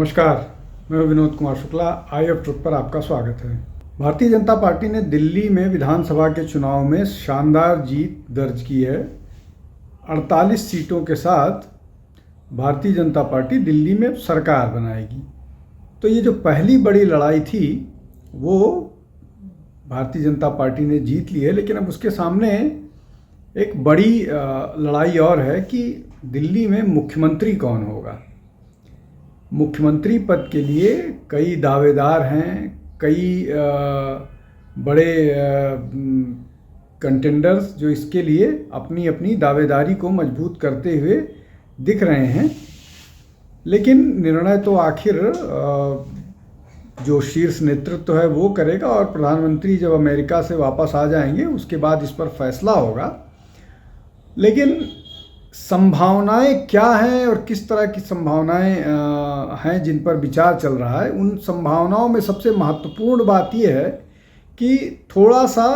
नमस्कार, मैं Vinod Kumar Shukla. IF truth पर आपका स्वागत है। भारतीय जनता पार्टी ने दिल्ली में विधानसभा के चुनाव में शानदार जीत दर्ज की है। 48 सीटों के साथ भारतीय जनता पार्टी दिल्ली में सरकार बनाएगी। तो ये जो पहली बड़ी लड़ाई थी वो भारतीय जनता पार्टी ने जीत ली है, लेकिन अब उसके सामने एक बड़ी लड़ाई और है कि दिल्ली में मुख्यमंत्री कौन होगा। मुख्यमंत्री पद के लिए कई दावेदार हैं, कई बड़े कंटेंडर्स जो इसके लिए अपनी अपनी दावेदारी को मजबूत करते हुए दिख रहे हैं। लेकिन निर्णय तो आखिर जो शीर्ष नेतृत्व है वो करेगा, और प्रधानमंत्री जब अमेरिका से वापस आ जाएंगे उसके बाद इस पर फैसला होगा। लेकिन संभावनाएं क्या हैं और किस तरह की संभावनाएं हैं जिन पर विचार चल रहा है। उन संभावनाओं में सबसे महत्वपूर्ण बात यह है कि थोड़ा सा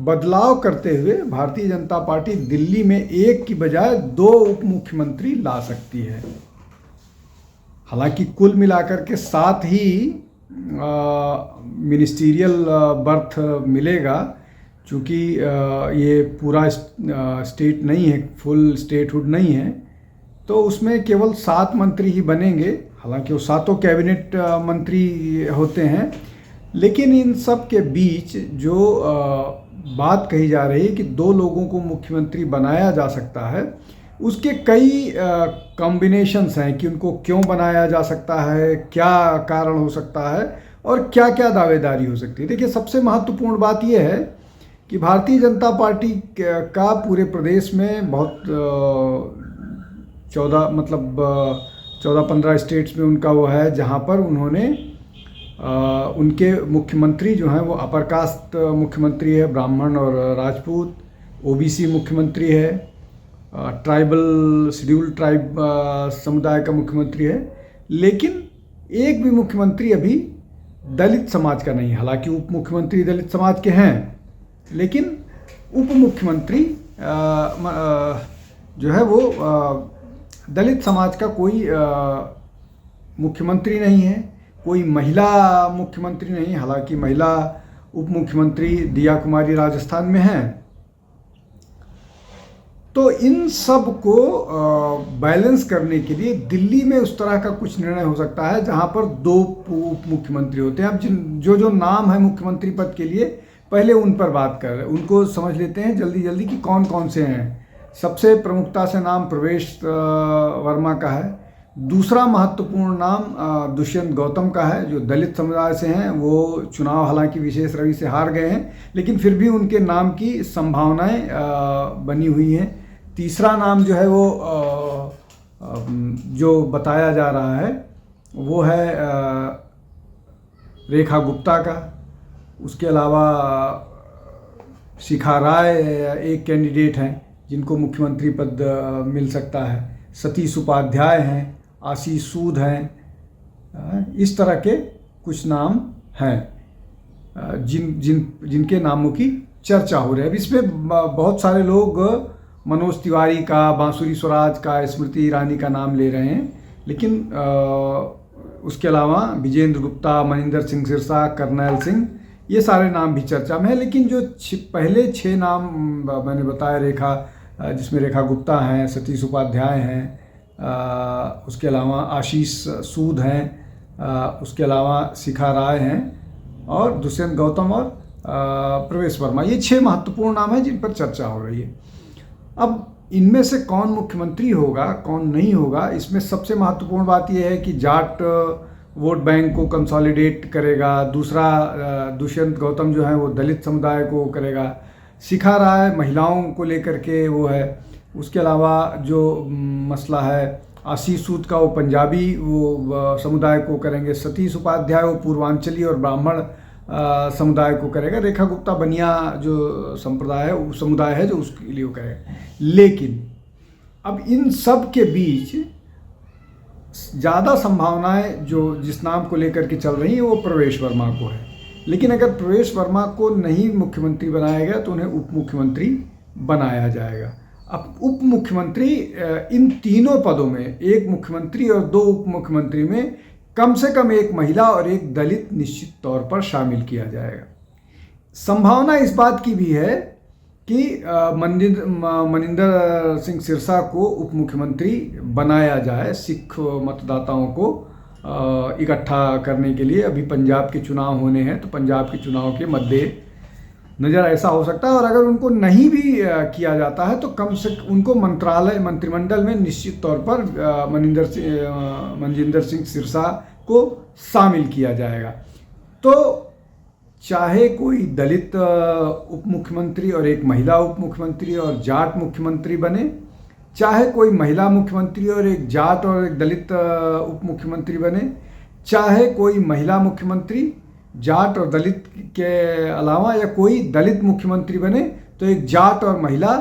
बदलाव करते हुए भारतीय जनता पार्टी दिल्ली में एक की बजाय 2 उप मुख्यमंत्री ला सकती है। हालांकि कुल मिलाकर के 7 ही मिनिस्टीरियल बर्थ मिलेगा, चूँकि ये पूरा स्टेट नहीं है, फुल स्टेटहुड नहीं है, तो उसमें केवल 7 मंत्री ही बनेंगे। हालांकि वो 7 कैबिनेट मंत्री होते हैं। लेकिन इन सब के बीच जो बात कही जा रही है कि 2 लोगों को मुख्यमंत्री बनाया जा सकता है, उसके कई कॉम्बिनेशंस हैं कि उनको क्यों बनाया जा सकता है, क्या कारण हो सकता है और क्या क्या दावेदारी हो सकती है। देखिए, सबसे महत्वपूर्ण बात यह है कि भारतीय जनता पार्टी का पूरे प्रदेश में बहुत 14-15 स्टेट्स में उनका वो है, जहाँ पर उन्होंने उनके मुख्यमंत्री जो हैं वो अपर कास्ट मुख्यमंत्री है, ब्राह्मण और राजपूत। OBC मुख्यमंत्री है, ट्राइबल शेड्यूल ट्राइब समुदाय का मुख्यमंत्री है। लेकिन एक भी मुख्यमंत्री अभी दलित समाज का नहीं है। हालांकि उप मुख्यमंत्री दलित समाज के हैं, लेकिन उप मुख्यमंत्री जो है वो दलित समाज का कोई मुख्यमंत्री नहीं है, कोई महिला मुख्यमंत्री नहीं। हालांकि महिला उप मुख्यमंत्री दिया कुमारी राजस्थान में हैं। तो इन सब को बैलेंस करने के लिए दिल्ली में उस तरह का कुछ निर्णय हो सकता है जहां पर 2 उप मुख्यमंत्री होते हैं। अब जो नाम है मुख्यमंत्री पद के लिए, पहले उन पर बात कर रहे हैं, उनको समझ लेते हैं जल्दी जल्दी कि कौन कौन से हैं। सबसे प्रमुखता से नाम प्रवेश वर्मा का है। दूसरा महत्वपूर्ण नाम दुष्यंत गौतम का है, जो दलित समुदाय से हैं। वो चुनाव हालांकि विशेष रवि से हार गए हैं, लेकिन फिर भी उनके नाम की संभावनाएं बनी हुई हैं। तीसरा नाम जो है वो जो बताया जा रहा है वो है रेखा गुप्ता का। उसके अलावा शिखा राय एक कैंडिडेट हैं जिनको मुख्यमंत्री पद मिल सकता है। सतीश उपाध्याय हैं, आशीष सूद हैं। इस तरह के कुछ नाम हैं जिनके नामों की चर्चा हो रही है। अब इसमें बहुत सारे लोग मनोज तिवारी का, बांसुरी स्वराज का, स्मृति ईरानी का नाम ले रहे हैं। लेकिन उसके अलावा विजेंद्र गुप्ता, मनिंदर सिंह सिरसा, करनैल सिंह, ये सारे नाम भी चर्चा में है। लेकिन जो पहले 6 नाम मैंने बताया, जिसमें रेखा गुप्ता हैं, सतीश उपाध्याय हैं, उसके अलावा आशीष सूद हैं, उसके अलावा शिखा राय हैं और दुष्यंत गौतम और प्रवेश वर्मा, ये 6 महत्वपूर्ण नाम हैं जिन पर चर्चा हो रही है। अब इनमें से कौन मुख्यमंत्री होगा, कौन नहीं होगा, इसमें सबसे महत्वपूर्ण बात यह है कि जाट वोट बैंक को कंसोलिडेट करेगा। दूसरा, दुष्यंत गौतम जो है वो दलित समुदाय को करेगा। शिखा राय महिलाओं को लेकर के वो है। उसके अलावा जो मसला है आशीष सूद का, वो पंजाबी वो समुदाय को करेंगे। सतीश उपाध्याय वो पूर्वांचली और ब्राह्मण समुदाय को करेगा। रेखा गुप्ता बनिया जो संप्रदाय है, वो समुदाय है जो उसके लिए वो करेगा। लेकिन अब इन सब के बीच ज़्यादा संभावनाएं जो जिस नाम को लेकर के चल रही हैं वो प्रवेश वर्मा को है। लेकिन अगर प्रवेश वर्मा को नहीं मुख्यमंत्री बनाया गया तो उन्हें उप मुख्यमंत्री बनाया जाएगा। अब उप मुख्यमंत्री इन तीनों पदों में, एक मुख्यमंत्री और 2 उप मुख्यमंत्री में कम से कम एक महिला और एक दलित निश्चित तौर पर शामिल किया जाएगा। संभावना इस बात की भी है कि मनिंदर सिंह सिरसा को उप मुख्यमंत्री बनाया जाए, सिख मतदाताओं को इकट्ठा करने के लिए। अभी पंजाब के चुनाव होने हैं, तो पंजाब के चुनाव के मद्दे नज़र ऐसा हो सकता है। और अगर उनको नहीं भी किया जाता है तो कम से उनको मंत्रिमंडल में निश्चित तौर पर मनजिंदर सिंह सिरसा को शामिल किया जाएगा। तो चाहे कोई दलित उप मुख्यमंत्री और एक महिला उप मुख्यमंत्री और जाट मुख्यमंत्री बने, चाहे कोई महिला मुख्यमंत्री और एक जाट और एक दलित उप मुख्यमंत्री बने, चाहे कोई महिला मुख्यमंत्री जाट और दलित के अलावा या कोई दलित मुख्यमंत्री बने तो एक जाट और महिला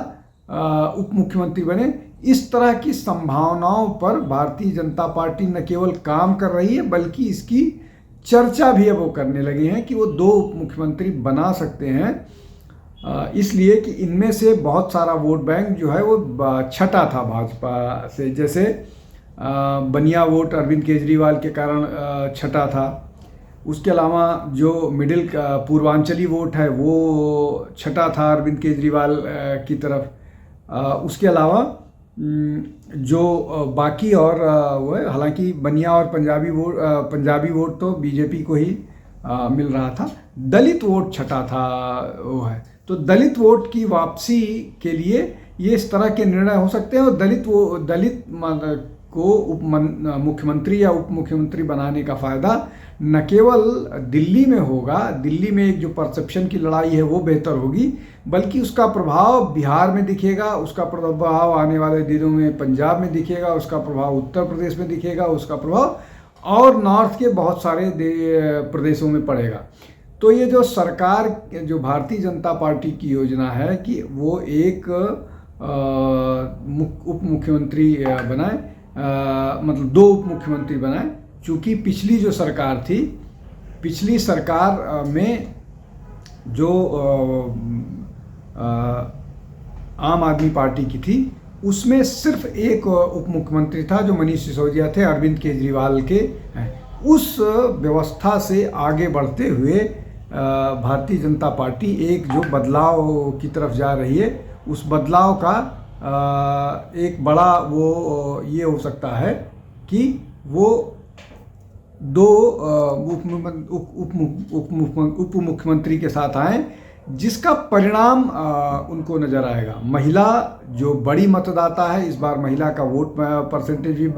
उप मुख्यमंत्री बने, इस तरह की संभावनाओं पर भारतीय जनता पार्टी न केवल काम कर रही है बल्कि इसकी चर्चा भी अब वो करने लगे हैं कि वो 2 उप मुख्यमंत्री बना सकते हैं, इसलिए कि इनमें से बहुत सारा वोट बैंक जो है वो छटा था भाजपा से। जैसे बनिया वोट अरविंद केजरीवाल के कारण छटा था, उसके अलावा जो मिडिल पूर्वांचली वोट है वो छटा था अरविंद केजरीवाल की तरफ, उसके अलावा जो बाकी और वो है, हालांकि बनिया और पंजाबी वोट तो बीजेपी को ही मिल रहा था, दलित वोट छटा था वो है। तो दलित वोट की वापसी के लिए ये इस तरह के निर्णय हो सकते हैं। और दलित को मुख्यमंत्री या उप मुख्यमंत्री बनाने का फ़ायदा न केवल दिल्ली में होगा, दिल्ली में एक जो परसेप्शन की लड़ाई है वो बेहतर होगी, बल्कि उसका प्रभाव बिहार में दिखेगा, उसका प्रभाव आने वाले दिनों में पंजाब में दिखेगा, उसका प्रभाव उत्तर प्रदेश में दिखेगा, उसका प्रभाव और नॉर्थ के बहुत सारे प्रदेशों में पड़ेगा। तो ये जो सरकार, जो भारतीय जनता पार्टी की योजना है कि वो एक उप मुख्यमंत्री बनाए, मतलब 2 उप मुख्यमंत्री बनाए, चूँकि पिछली जो सरकार थी, पिछली सरकार में जो आम आदमी पार्टी की थी उसमें सिर्फ एक उप मुख्यमंत्री था जो मनीष सिसोदिया थे, अरविंद केजरीवाल के हैं। उस व्यवस्था से आगे बढ़ते हुए भारतीय जनता पार्टी एक जो बदलाव की तरफ जा रही है, उस बदलाव का एक बड़ा वो ये हो सकता है कि वो 2 उप मुख्यमंत्री के साथ आए, जिसका परिणाम उनको नज़र आएगा। महिला जो बड़ी मतदाता है, इस बार महिला का वोट परसेंटेज भी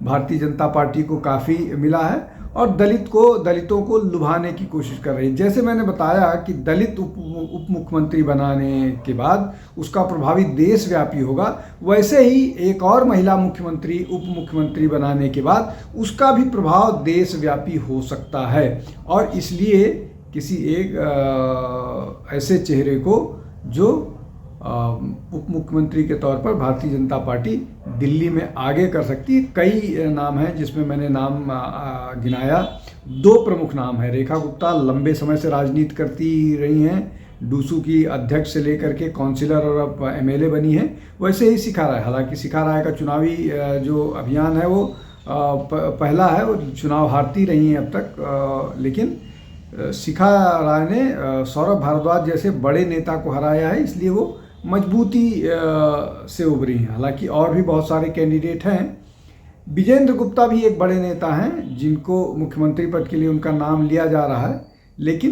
भारतीय जनता पार्टी को काफ़ी मिला है, और दलितों को लुभाने की कोशिश कर रही है। जैसे मैंने बताया कि दलित उप मुख्यमंत्री बनाने के बाद उसका प्रभावी देशव्यापी होगा, वैसे ही एक और महिला मुख्यमंत्री उप मुख्यमंत्री बनाने के बाद उसका भी प्रभाव देशव्यापी हो सकता है। और इसलिए किसी एक ऐसे चेहरे को जो उप मुख्यमंत्री के तौर पर भारतीय जनता पार्टी दिल्ली में आगे कर सकती है। कई नाम हैं जिसमें मैंने नाम गिनाया, 2 प्रमुख नाम हैं। रेखा गुप्ता लंबे समय से राजनीति करती रही हैं, डूसू की अध्यक्ष से लेकर के काउंसिलर और अब एमएलए बनी हैं। वैसे ही शिखा राय, हालांकि शिखा राय का चुनावी जो अभियान है वो पहला है, वो चुनाव हारती रही हैं अब तक, लेकिन शिखा राय ने सौरभ भारद्वाज जैसे बड़े नेता को हराया है, इसलिए वो मजबूती से उभरी हैं। हालांकि और भी बहुत सारे कैंडिडेट हैं। विजेंद्र गुप्ता भी एक बड़े नेता हैं जिनको मुख्यमंत्री पद के लिए उनका नाम लिया जा रहा है, लेकिन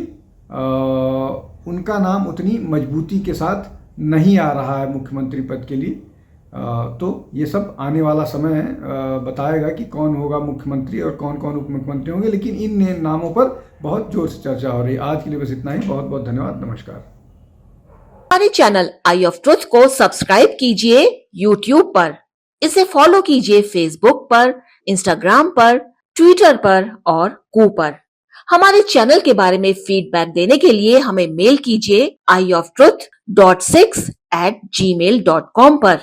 उनका नाम उतनी मजबूती के साथ नहीं आ रहा है मुख्यमंत्री पद के लिए। तो ये सब आने वाला समय बताएगा कि कौन होगा मुख्यमंत्री और कौन कौन उप मुख्यमंत्री होंगे, लेकिन इन नामों पर बहुत जोर से चर्चा हो रही है। आज के लिए बस इतना ही। बहुत बहुत धन्यवाद। नमस्कार। हमारे चैनल आई ऑफ ट्रुथ को सब्सक्राइब कीजिए YouTube पर, इसे फॉलो कीजिए Facebook पर, Instagram पर, Twitter पर और Ku पर। हमारे चैनल के बारे में फीडबैक देने के लिए हमें मेल कीजिए ioftruth.6@gmail.com पर।